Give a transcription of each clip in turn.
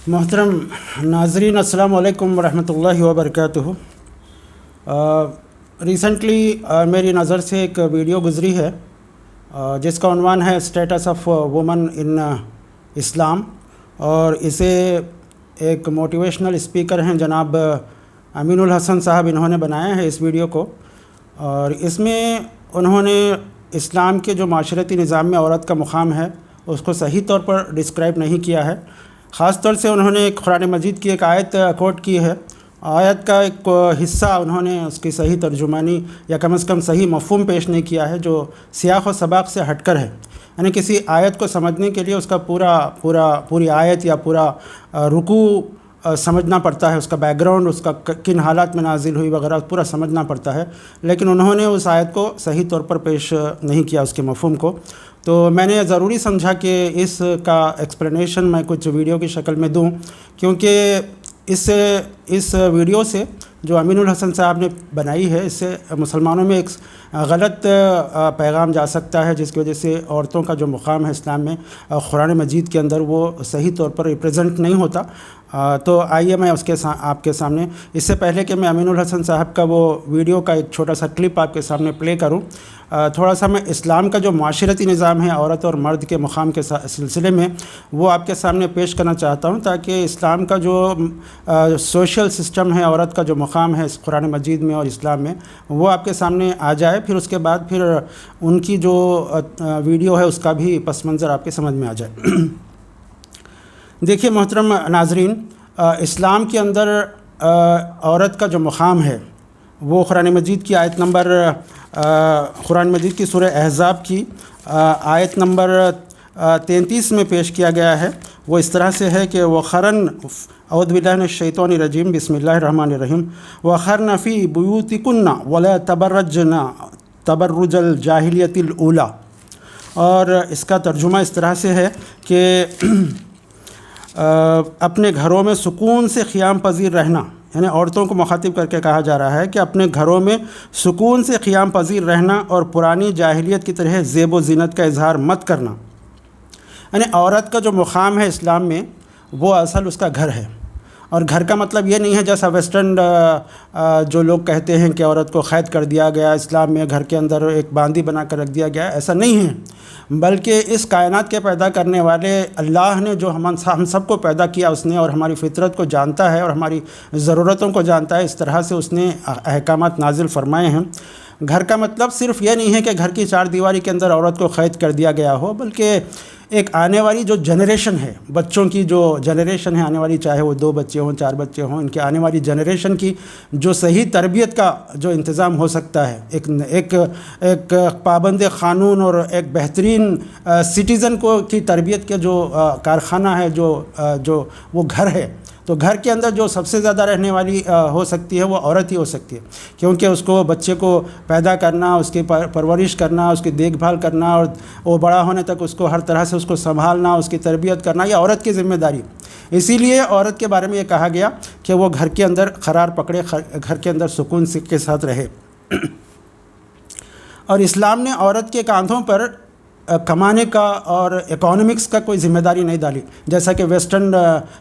محترم ناظرین، السلام علیکم ورحمۃ اللہ وبرکاتہ۔ ریسنٹلی میری نظر سے ایک ویڈیو گزری ہے جس کا عنوان ہے اسٹیٹس آف وومن ان اسلام، اور اسے ایک موٹیویشنل اسپیکر ہیں جناب امین الحسن صاحب، انہوں نے بنایا ہے اس ویڈیو کو، اور اس میں انہوں نے اسلام کے جو معاشرتی نظام میں عورت کا مقام ہے اس کو صحیح طور پر ڈسکرائب نہیں کیا ہے۔ خاص طور سے انہوں نے ایک قرآن مجید کی ایک آیت کوٹ کی ہے، آیت کا ایک حصہ انہوں نے اس کی صحیح ترجمانی یا کم از کم صحیح مفہوم پیش نہیں کیا ہے جو سیاق و سباق سے ہٹ کر ہے۔ یعنی کسی آیت کو سمجھنے کے لیے اس کا پوری آیت یا پورا رکوع سمجھنا پڑتا ہے، اس کا بیک گراؤنڈ، اس کا کن حالات میں نازل ہوئی وغیرہ پورا سمجھنا پڑتا ہے، لیکن انہوں نے اس آیت کو صحیح طور پر پیش نہیں کیا اس کے مفہوم کو۔ تو میں نے ضروری سمجھا کہ اس کا ایکسپلینیشن میں کچھ ویڈیو کی شکل میں دوں، کیونکہ اس ویڈیو سے جو امین الحسن صاحب نے بنائی ہے، اس سے مسلمانوں میں ایک غلط پیغام جا سکتا ہے، جس کی وجہ سے عورتوں کا جو مقام ہے اسلام میں قرآن مجید کے اندر وہ صحیح طور پر ریپریزنٹ نہیں ہوتا۔ تو آئیے میں آپ کے سامنے، اس سے پہلے کہ میں امین الحسن صاحب کا وہ ویڈیو کا ایک چھوٹا سا کلپ آپ کے سامنے پلے کروں، تھوڑا سا میں اسلام کا جو معاشرتی نظام ہے عورت اور مرد کے مقام کے سلسلے میں وہ آپ کے سامنے پیش کرنا چاہتا ہوں، تاکہ اسلام کا جو سوشل سسٹم ہے، عورت کا جو مقام ہے اس قرآن مجید میں اور اسلام میں، وہ آپ کے سامنے آ جائے، پھر اس کے بعد پھر ان کی جو ویڈیو ہے اس کا بھی پس منظر آپ کے سمجھ میں آ جائے۔ دیکھیے محترم ناظرین، اسلام کے اندر عورت کا جو مقام ہے وہ قرآن مجید کی آیت نمبر قرآن مجید کی سورہ احزاب کی آیت نمبر 33 میں پیش کیا گیا ہے۔ وہ اس طرح سے ہے کہ وَخَرْنَ اعوذ باللہ من الشیطان الرجیم بسم اللہ الرحمن الرحیم وَخَرْنَ فِي بُيُوتِكُنَّ وَلَا تَبَرَّجْنَ تَبَرُّجَ الْجَاهِلِيَّةِ الْأُولَى، اور اس کا ترجمہ اس طرح سے ہے کہ اپنے گھروں میں سکون سے قیام پذیر رہنا، یعنی عورتوں کو مخاطب کر کے کہا جا رہا ہے کہ اپنے گھروں میں سکون سے قیام پذیر رہنا اور پرانی جاہلیت کی طرح زیب و زینت کا اظہار مت کرنا۔ یعنی عورت کا جو مقام ہے اسلام میں وہ اصل اس کا گھر ہے، اور گھر کا مطلب یہ نہیں ہے جیسا ویسٹرن جو لوگ کہتے ہیں کہ عورت کو قید کر دیا گیا اسلام میں، گھر کے اندر ایک باندی بنا کر رکھ دیا گیا، ایسا نہیں ہے، بلکہ اس کائنات کے پیدا کرنے والے اللہ نے جو ہم سب کو پیدا کیا اس نے، اور ہماری فطرت کو جانتا ہے اور ہماری ضرورتوں کو جانتا ہے، اس طرح سے اس نے احکامات نازل فرمائے ہیں۔ گھر کا مطلب صرف یہ نہیں ہے کہ گھر کی چار دیواری کے اندر عورت کو قید کر دیا گیا ہو، بلکہ ایک آنے والی جو جنریشن ہے، بچوں کی جو جنریشن ہے آنے والی، چاہے وہ 2 بچے ہوں 4 بچے ہوں، ان کے آنے والی جنریشن کی جو صحیح تربیت کا جو انتظام ہو سکتا ہے، ایک پابند قانون اور ایک بہترین سٹیزن کی تربیت کے جو کارخانہ ہے جو وہ گھر ہے، تو گھر کے اندر جو سب سے زیادہ رہنے والی ہو سکتی ہے وہ عورت ہی ہو سکتی ہے، کیونکہ اس کو بچے کو پیدا کرنا، اس کی پرورش کرنا، اس کی دیکھ بھال کرنا، اور وہ بڑا ہونے تک اس کو ہر طرح سے اس کو سنبھالنا، اس کی تربیت کرنا، یہ عورت کی ذمہ داری۔ اسی لیے عورت کے بارے میں یہ کہا گیا کہ وہ گھر کے اندر قرار پکڑے، گھر کے اندر سکون کے ساتھ رہے۔ اور اسلام نے عورت کے کاندھوں پر کمانے کا اور اکانومکس کا کوئی ذمہ داری نہیں ڈالی، جیسا کہ ویسٹرن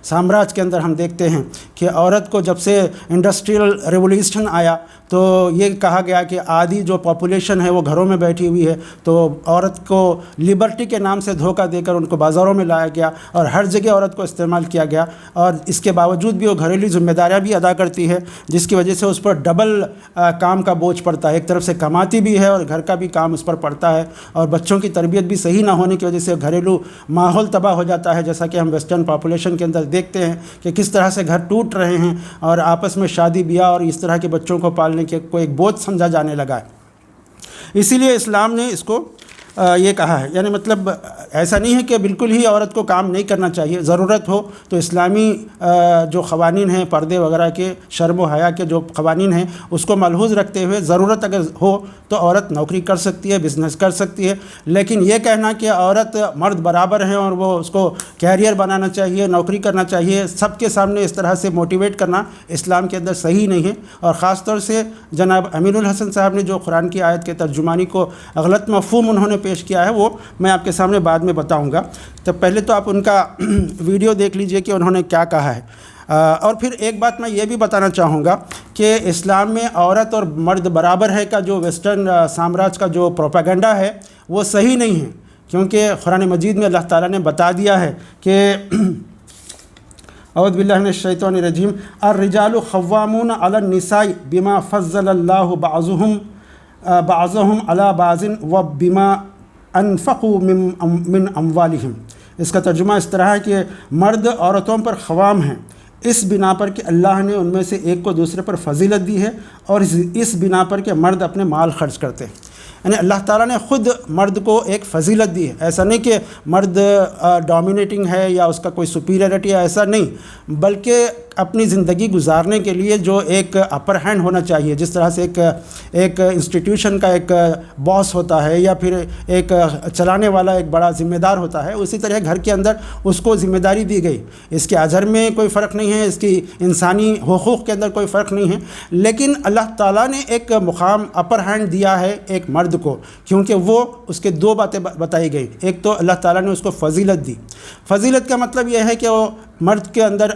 سامراج کے اندر ہم دیکھتے ہیں کہ عورت کو جب سے انڈسٹریل ریولیوشن آیا تو یہ کہا گیا کہ آدھی جو پاپولیشن ہے وہ گھروں میں بیٹھی ہوئی ہے، تو عورت کو لبرٹی کے نام سے دھوکہ دے کر ان کو بازاروں میں لایا گیا اور ہر جگہ عورت کو استعمال کیا گیا، اور اس کے باوجود بھی وہ گھریلو ذمہ داریاں بھی ادا کرتی ہے، جس کی وجہ سے اس پر ڈبل کام کا بوجھ پڑتا ہے، ایک طرف سے کماتی بھی ہے اور گھر کا بھی کام اس پر پڑتا ہے، اور بچوں کی تربیت بھی صحیح نہ ہونے کی وجہ سے گھریلو ماحول تباہ ہو جاتا ہے، جیسا کہ ہم ویسٹرن پاپولیشن کے اندر دیکھتے ہیں کہ کس طرح سے گھر ٹوٹ رہے ہیں اور آپس میں شادی بیاہ اور اس طرح کے بچوں کو پالنے کے کوئی ایک بوجھ سمجھا جانے لگا ہے۔ اسی لیے اسلام نے اس کو یہ کہا ہے، یعنی مطلب ایسا نہیں ہے کہ بالکل ہی عورت کو کام نہیں کرنا چاہیے، ضرورت ہو تو اسلامی جو قوانین ہیں پردے وغیرہ کے، شرم و حیا کے جو قوانین ہیں اس کو ملحوظ رکھتے ہوئے ضرورت اگر ہو تو عورت نوکری کر سکتی ہے، بزنس کر سکتی ہے، لیکن یہ کہنا کہ عورت مرد برابر ہیں اور وہ اس کو کیریئر بنانا چاہیے، نوکری کرنا چاہیے، سب کے سامنے اس طرح سے موٹیویٹ کرنا اسلام کے اندر صحیح نہیں ہے۔ اور خاص طور سے جناب امین الحسن صاحب نے جو قرآن کی آیت کے ترجمانی کو غلط مفہوم انہوں نے پیش کیا ہے وہ میں آپ کے سامنے بعد میں بتاؤں گا. تو پہلے تو آپ ان کا ویڈیو دیکھ لیجئے کہ انہوں نے کیا کہا ہے. اور پھر ایک بات میں یہ بھی بتانا چاہوں گا کہ اسلام میں عورت اور مرد برابر ہے کا جو ویسٹرن سامراج کا جو پروپیگنڈا ہے وہ صحیح نہیں ہے، کیونکہ قرآن مجید میں اللہ تعالیٰ نے بتا دیا ہے کہ اعوذ باللہ من الشیطان الرجیم الرجال قوامون علی النساء بما فضل اللہ بعضهم علی بعض وبما انفقوا من اموالہم. اس کا ترجمہ اس طرح ہے کہ مرد عورتوں پر قوام ہیں اس بنا پر کہ اللہ نے ان میں سے ایک کو دوسرے پر فضیلت دی ہے، اور اس بنا پر کہ مرد اپنے مال خرچ کرتے ہیں. یعنی اللہ تعالیٰ نے خود مرد کو ایک فضیلت دی ہے. ایسا نہیں کہ مرد ڈومینیٹنگ ہے یا اس کا کوئی سپیریئرٹی ہے، ایسا نہیں، بلکہ اپنی زندگی گزارنے کے لیے جو ایک اپر ہینڈ ہونا چاہیے، جس طرح سے ایک انسٹیٹیوشن کا ایک باس ہوتا ہے یا پھر ایک چلانے والا ایک بڑا ذمہ دار ہوتا ہے، اسی طرح گھر کے اندر اس کو ذمہ داری دی گئی. اس کے اجر میں کوئی فرق نہیں ہے، اس کی انسانی حقوق کے اندر کوئی فرق نہیں ہے، لیکن اللہ تعالیٰ نے ایک مقام اپر ہینڈ دیا ہے ایک مرد کو، کیونکہ وہ اس کے دو باتیں بتائی گئی. ایک تو اللہ تعالیٰ نے اس کو فضیلت دی. فضیلت کا مطلب یہ ہے کہ وہ مرد کے اندر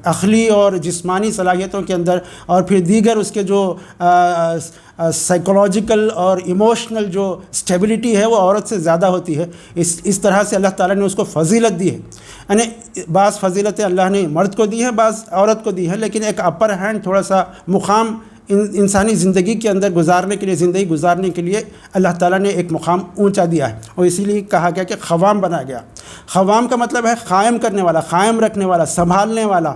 عقلی اور جسمانی صلاحیتوں کے اندر اور پھر دیگر اس کے جو سائیکولوجیکل اور ایموشنل جو اسٹیبلٹی ہے وہ عورت سے زیادہ ہوتی ہے. اس طرح سے اللہ تعالیٰ نے اس کو فضیلت دی ہے. یعنی بعض فضیلتیں اللہ نے مرد کو دی ہیں، بعض عورت کو دی ہیں، لیکن ایک اپر ہینڈ تھوڑا سا مقام انسانی زندگی کے اندر زندگی گزارنے کے لیے اللہ تعالیٰ نے ایک مقام اونچا دیا ہے، اور اسی لیے کہا گیا کہ قوام بنا گیا. قوام کا مطلب ہے قائم کرنے والا، قائم رکھنے والا، سنبھالنے والا،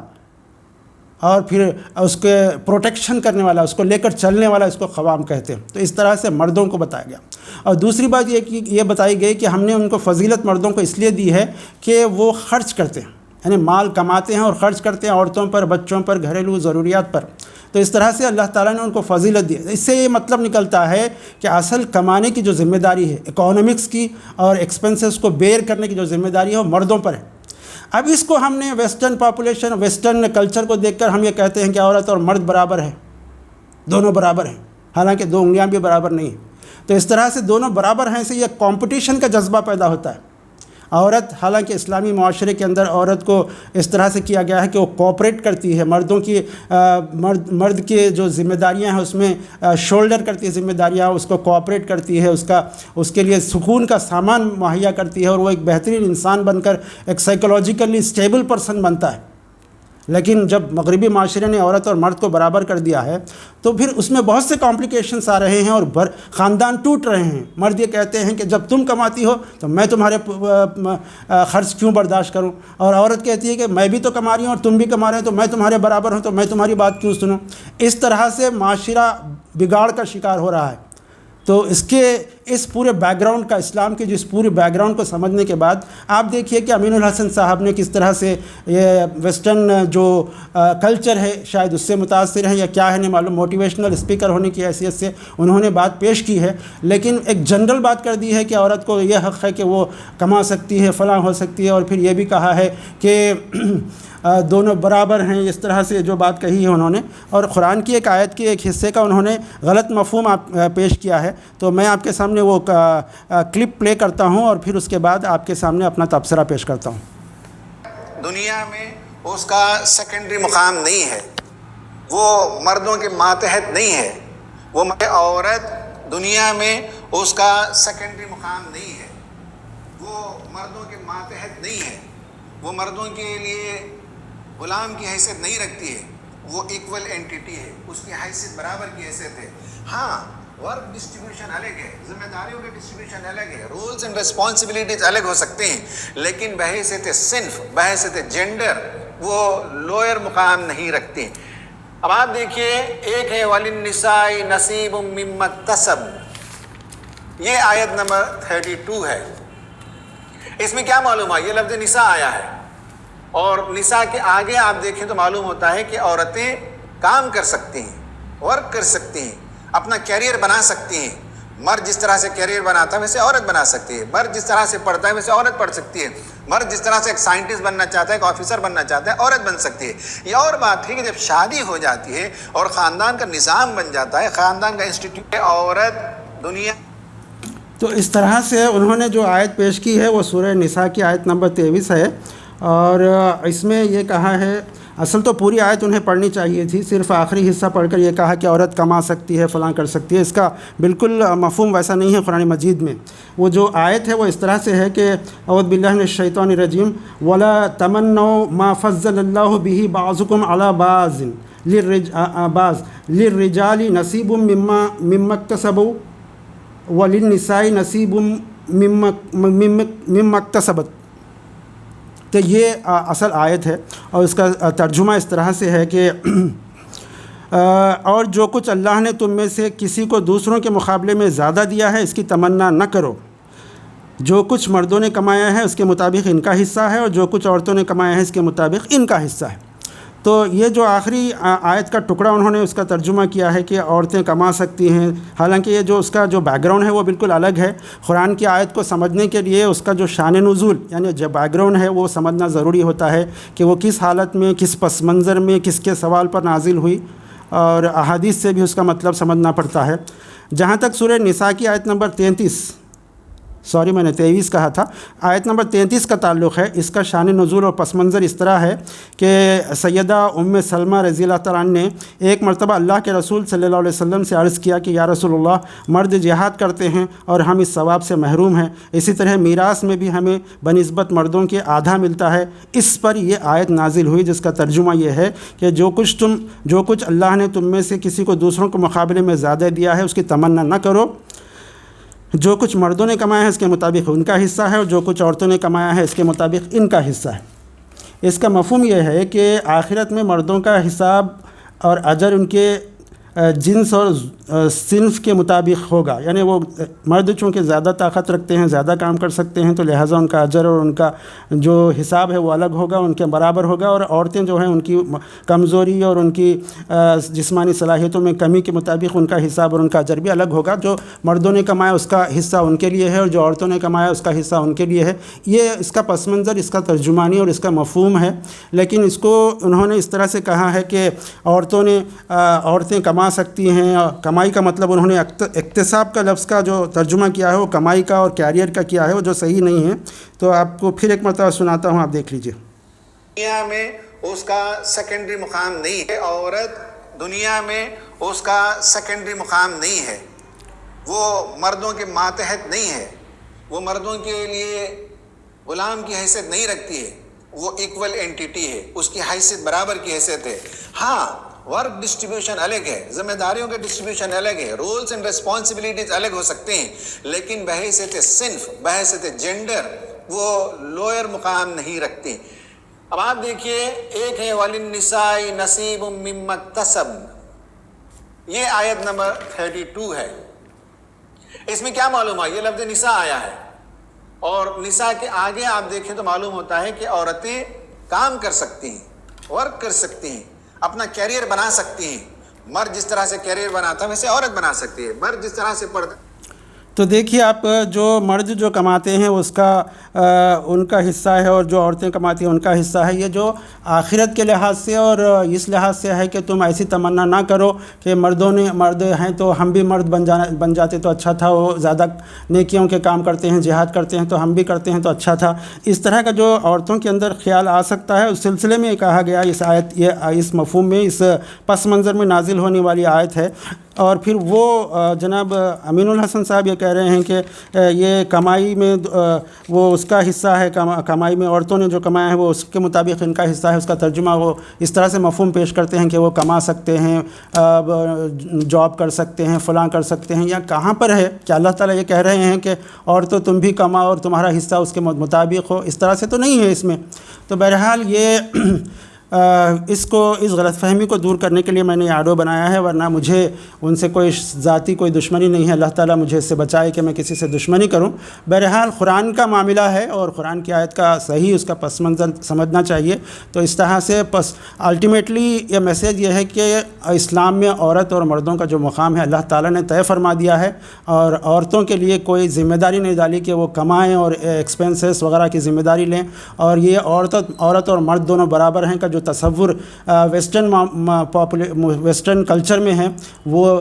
اور پھر اس کے پروٹیکشن کرنے والا، اس کو لے کر چلنے والا، اس کو قوام کہتے ہیں. تو اس طرح سے مردوں کو بتایا گیا. اور دوسری بات یہ بتائی گئی کہ ہم نے ان کو فضیلت مردوں کو اس لیے دی ہے کہ وہ خرچ کرتے ہیں، یعنی مال کماتے ہیں اور خرچ کرتے ہیں عورتوں پر، بچوں پر، گھریلو ضروریات پر. تو اس طرح سے اللہ تعالیٰ نے ان کو فضیلت دی. اس سے یہ مطلب نکلتا ہے کہ اصل کمانے کی جو ذمہ داری ہے، اکانومکس کی اور ایکسپنسز کو بیئر کرنے کی جو ذمہ داری ہے وہ مردوں پر ہے. اب اس کو ہم نے ویسٹرن پاپولیشن، ویسٹرن کلچر کو دیکھ کر ہم یہ کہتے ہیں کہ عورت اور مرد برابر ہیں، دونوں برابر ہیں، حالانکہ دو انگلیاں بھی برابر نہیں ہیں. تو اس طرح سے دونوں برابر ہیں سے یہ کمپٹیشن کا جذبہ پیدا ہوتا ہے. عورت، حالانکہ اسلامی معاشرے کے اندر عورت کو اس طرح سے کیا گیا ہے کہ وہ کوآپریٹ کرتی ہے، مردوں کی مرد کے جو ذمہ داریاں ہیں اس میں شولڈر کرتی ہے ذمہ داریاں، اس کو کوآپریٹ کرتی ہے، اس کے لیے سکون کا سامان مہیا کرتی ہے، اور وہ ایک بہترین انسان بن کر ایک سائیکولوجیکلی اسٹیبل پرسن بنتا ہے. لیکن جب مغربی معاشرے نے عورت اور مرد کو برابر کر دیا ہے تو پھر اس میں بہت سے کمپلیکیشنس آ رہے ہیں اور خاندان ٹوٹ رہے ہیں. مرد یہ کہتے ہیں کہ جب تم کماتی ہو تو میں تمہارے خرچ کیوں برداشت کروں، اور عورت کہتی ہے کہ میں بھی تو کما رہی ہوں اور تم بھی کما رہے ہیں تو میں تمہارے برابر ہوں تو میں تمہاری بات کیوں سنوں. اس طرح سے معاشرہ بگاڑ کا شکار ہو رہا ہے. تو اس پورے بیک گراؤنڈ کا، اسلام کے جس پورے بیک گراؤنڈ کو سمجھنے کے بعد آپ دیکھیے کہ امین الحسن صاحب نے کس طرح سے یہ ویسٹرن جو کلچر ہے شاید اس سے متاثر ہیں یا کیا ہے نہیں معلوم، موٹیویشنل اسپیکر ہونے کی حیثیت سے انہوں نے بات پیش کی ہے، لیکن ایک جنرل بات کر دی ہے کہ عورت کو یہ حق ہے کہ وہ کما سکتی ہے، فلاں ہو سکتی ہے، اور پھر یہ بھی کہا ہے کہ دونوں برابر ہیں. اس طرح سے جو بات کہی ہے انہوں نے، اور قرآن کی ایک آیت کے ایک حصے کا انہوں نے غلط مفہوم پیش کیا ہے. تو میں آپ کے سامنے وہ کلپ پلے کرتا ہوں اور پھر اس کے بعد آپ کے سامنے اپنا تبصرہ پیش کرتا ہوں. دنیا میں اس کا سیکنڈری مقام نہیں ہے، وہ مردوں کے ماتحت نہیں ہے. وہ عورت دنیا میں اس کا سیکنڈری مقام نہیں ہے، وہ مردوں کے ماتحت نہیں ہے، وہ مردوں کے لیے غلام کی حیثیت نہیں رکھتی ہے، وہ ایکول اینٹیٹی ہے، اس کی حیثیت برابر کی حیثیت ہے. ہاں، ورک ڈسٹریبیوشن الگ ہے، ذمہ داریوں کا ڈسٹریبیوشن الگ ہے، رولز اینڈ ریسپانسبلٹیز الگ ہو سکتے ہیں، لیکن بحیثیت صنف، بحیثیت جینڈر وہ لوئر مقام نہیں رکھتے. اب آپ دیکھیے، ایک ہے وَلِلنِّسَاءِ نَصِيبٌ مِّمَّا اكْتَسَبْنَ، یہ آیت نمبر 32 ہے. اس میں کیا معلوم ہے؟ یہ لفظ نساء آیا ہے، اور نساء کے آگے آپ دیکھیں تو معلوم ہوتا ہے کہ عورتیں کام کر سکتی ہیں، ورک کر سکتی ہیں، اپنا کیریئر بنا سکتی ہیں. مرد جس طرح سے کیریئر بناتا ہے ویسے عورت بنا سکتی ہے، مرد جس طرح سے پڑھتا ہے ویسے عورت پڑھ سکتی ہے، مرد جس طرح سے ایک سائنٹسٹ بننا چاہتا ہے، ایک آفیسر بننا چاہتا ہے، عورت بن سکتی ہے. یہ اور بات ہے کہ جب شادی ہو جاتی ہے اور خاندان کا نظام بن جاتا ہے، خاندان کا انسٹیٹیوٹ، عورت دنیا. تو اس طرح سے انہوں نے جو آیت پیش کی ہے وہ سورہ نساء کی آیت نمبر 23 ہے، اور اس میں یہ کہا ہے، اصل تو پوری آیت انہیں پڑھنی چاہیے تھی، صرف آخری حصہ پڑھ کر یہ کہا کہ عورت کما سکتی ہے، فلاں کر سکتی ہے، اس کا بالکل مفہوم ویسا نہیں ہے قرآن مجید میں۔ وہ جو آیت ہے وہ اس طرح سے ہے کہ اعوذ باللہ من الشیطان الرجیم وَلَا تَمَنَّوْا مَا فَضَّلَ اللَّهُ بِهِ بَعْضُكُمْ عَلَى بَعْضٍ لِلرِّجَالِ نَصِيبٌ مِّمَّا اكْتَسَبُوا وَلِلنِّسَاءِ نَصِيبٌ مِّمَّا اكْتَسَبَتْ۔ تو یہ اصل آیت ہے، اور اس کا ترجمہ اس طرح سے ہے کہ اور جو کچھ اللہ نے تم میں سے کسی کو دوسروں کے مقابلے میں زیادہ دیا ہے اس کی تمنا نہ کرو، جو کچھ مردوں نے کمایا ہے اس کے مطابق ان کا حصہ ہے، اور جو کچھ عورتوں نے کمایا ہے اس کے مطابق ان کا حصہ ہے۔ تو یہ جو آخری آیت کا ٹکڑا انہوں نے اس کا ترجمہ کیا ہے کہ عورتیں کما سکتی ہیں، حالانکہ یہ جو اس کا جو بیک گراؤنڈ ہے وہ بالکل الگ ہے۔ قرآن کی آیت کو سمجھنے کے لیے اس کا جو شان نزول یعنی جو بیک گراؤنڈ ہے وہ سمجھنا ضروری ہوتا ہے کہ وہ کس حالت میں، کس پس منظر میں، کس کے سوال پر نازل ہوئی، اور احادیث سے بھی اس کا مطلب سمجھنا پڑتا ہے۔ جہاں تک سورہ نساء کی آیت نمبر 23 کہا تھا، آیت نمبر 33 کا تعلق ہے، اس کا شان نزول اور پس منظر اس طرح ہے کہ سیدہ ام سلمہ رضی اللہ تعالیٰ عنہ نے ایک مرتبہ اللہ کے رسول صلی اللہ علیہ وسلم سے عرض کیا کہ یا رسول اللہ، مرد جہاد کرتے ہیں اور ہم اس ثواب سے محروم ہیں، اسی طرح میراث میں بھی ہمیں بنسبت مردوں کے آدھا ملتا ہے۔ اس پر یہ آیت نازل ہوئی جس کا ترجمہ یہ ہے کہ جو کچھ اللہ نے تم میں سے کسی کو دوسروں کے مقابلے میں زیادہ دیا ہے اس کی تمنا نہ کرو، جو کچھ مردوں نے کمایا ہے اس کے مطابق ان کا حصہ ہے، اور جو کچھ عورتوں نے کمایا ہے اس کے مطابق ان کا حصہ ہے۔ اس کا مفہوم یہ ہے کہ آخرت میں مردوں کا حساب اور اجر ان کے جنس اور صنف کے مطابق ہوگا، یعنی وہ مرد چونکہ زیادہ طاقت رکھتے ہیں، زیادہ کام کر سکتے ہیں، تو لہٰذا ان کا اجر اور ان کا جو حساب ہے وہ الگ ہوگا، ان کے برابر ہوگا، اور عورتیں جو ہیں ان کی کمزوری اور ان کی جسمانی صلاحیتوں میں کمی کے مطابق ان کا حساب اور ان کا اجر بھی الگ ہوگا۔ جو مردوں نے کمایا اس کا حصہ ان کے لیے ہے، اور جو عورتوں نے کمایا اس کا حصہ ان کے لیے ہے۔ یہ اس کا پس منظر، اس کا ترجمانی اور اس کا مفہوم ہے، لیکن اس کو انہوں نے اس طرح سے کہا ہے کہ عورتیں کما سکتی ہیں۔ کمائی کا مطلب انہوں نے اکتساب کا لفظ کا جو ترجمہ کیا ہے وہ کمائی کا اور کیریئر کا کیا ہے، وہ جو صحیح نہیں ہے۔ تو آپ کو پھر ایک مرتبہ سناتا ہوں، آپ دیکھ لیجئے۔ دنیا میں اس کا سیکنڈری مقام نہیں ہے، عورت دنیا میں اس کا سیکنڈری مقام نہیں ہے، وہ مردوں کے ماتحت نہیں ہے، وہ مردوں کے لیے غلام کی حیثیت نہیں رکھتی ہے، وہ ایکول اینٹیٹی ہے، اس کی حیثیت برابر کی حیثیت ہے۔ ہاں، ورک ڈسٹریبیوشن الگ ہے، ذمہ داریوں کے ڈسٹریبیوشن الگ ہے، رولز اینڈ ریسپانسبلٹیز الگ ہو سکتے ہیں، لیکن بحیثیت صنف، بحیثیت جینڈر وہ لوئر مقام نہیں رکھتے۔ اب آپ دیکھیے، ایک ہے وَلِلنِّسَاءِ نَصِيبٌ مِّمَّا اكْتَسَبْنَ، یہ آیت نمبر 32 ہے۔ اس میں کیا معلوم ہے؟ یہ لفظ نساء آیا ہے، اور نساء کے آگے آپ دیکھیں تو معلوم ہوتا ہے کہ عورتیں کام کر سکتی ہیں، ورک کر سکتی ہیں، اپنا کیریئر بنا سکتی ہیں۔ مرد جس طرح سے کیریئر بناتا ہے ویسے عورت بنا سکتی ہے، مرد جس طرح سے پڑھتا۔ تو دیکھیے آپ، جو مرد جو کماتے ہیں اس کا ان کا حصہ ہے، اور جو عورتیں کماتی ہیں ان کا حصہ ہے۔ یہ جو آخرت کے لحاظ سے اور اس لحاظ سے ہے کہ تم ایسی تمنا نہ کرو کہ مرد ہیں تو ہم بھی مرد بن جاتے تو اچھا تھا، وہ زیادہ نیکیوں کے کام کرتے ہیں، جہاد کرتے ہیں تو ہم بھی کرتے ہیں تو اچھا تھا۔ اس طرح کا جو عورتوں کے اندر خیال آ سکتا ہے، اس سلسلے میں کہا گیا اس آیت، یہ اس مفہوم میں، اس پس منظر میں نازل ہونے والی آیت ہے۔ اور پھر وہ جناب امین الحسن صاحب یہ کہہ رہے ہیں کہ یہ کمائی میں وہ اس کا حصہ ہے، کمائی میں عورتوں نے جو کمایا ہے وہ اس کے مطابق ان کا حصہ ہے۔ اس کا ترجمہ وہ اس طرح سے مفہوم پیش کرتے ہیں کہ وہ کما سکتے ہیں، جاب کر سکتے ہیں، فلاں کر سکتے ہیں۔ یا کہاں پر ہے کہ اللہ تعالیٰ یہ کہہ رہے ہیں کہ عورتوں تم بھی کماؤ اور تمہارا حصہ اس کے مطابق ہو؟ اس طرح سے تو نہیں ہے اس میں۔ تو بہرحال یہ اس غلط فہمی کو دور کرنے کے لیے میں نے یہ آڈیو بنایا ہے، ورنہ مجھے ان سے کوئی ذاتی کوئی دشمنی نہیں ہے۔ اللہ تعالیٰ مجھے اس سے بچائے کہ میں کسی سے دشمنی کروں۔ بہرحال قرآن کا معاملہ ہے اور قرآن کی آیت کا صحیح اس کا پس منظر سمجھنا چاہیے۔ تو اس طرح سے الٹیمیٹلی یہ میسیج یہ ہے کہ اسلام میں عورت اور مردوں کا جو مقام ہے اللہ تعالیٰ نے طے فرما دیا ہے، اور عورتوں کے لیے کوئی ذمہ داری نہیں ڈالی کہ وہ کمائیں اور ایکسپینسز وغیرہ کی ذمہ داری لیں، اور یہ عورت اور مرد دونوں برابر ہیں کا جو تصور ویسٹرن کلچر میں ہے وہ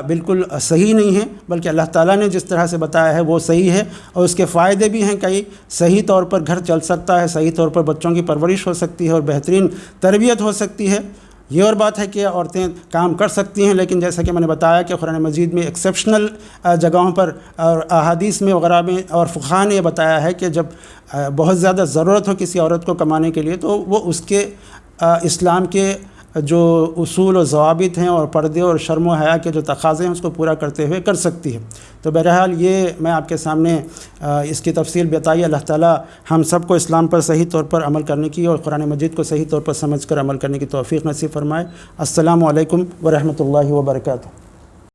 بالکل صحیح نہیں ہے، بلکہ اللہ تعالیٰ نے جس طرح سے بتایا ہے وہ صحیح ہے، اور اس کے فائدے بھی ہیں کئی. صحیح طور پر گھر چل سکتا ہے، صحیح طور پر بچوں کی پرورش ہو سکتی ہے اور بہترین تربیت ہو سکتی ہے. یہ اور بات ہے کہ عورتیں کام کر سکتی ہیں، لیکن جیسا کہ میں نے بتایا کہ قرآن مجید میں ایکسیپشنل جگہوں پر اور احادیث میں وغیرہ میں اور فقہاء نے یہ بتایا ہے کہ جب بہت زیادہ ضرورت ہو کسی عورت کو کمانے کے لیے تو وہ اس کے اسلام کے جو اصول و ضوابط ہیں اور پردے اور شرم و حیا کے جو تقاضے ہیں اس کو پورا کرتے ہوئے کر سکتی ہے. تو بہرحال یہ میں آپ کے سامنے اس کی تفصیل بتائی. اللہ تعالیٰ ہم سب کو اسلام پر صحیح طور پر عمل کرنے کی اور قرآن مجید کو صحیح طور پر سمجھ کر عمل کرنے کی توفیق نصیب فرمائے. السلام علیکم ورحمۃ اللہ وبرکاتہ.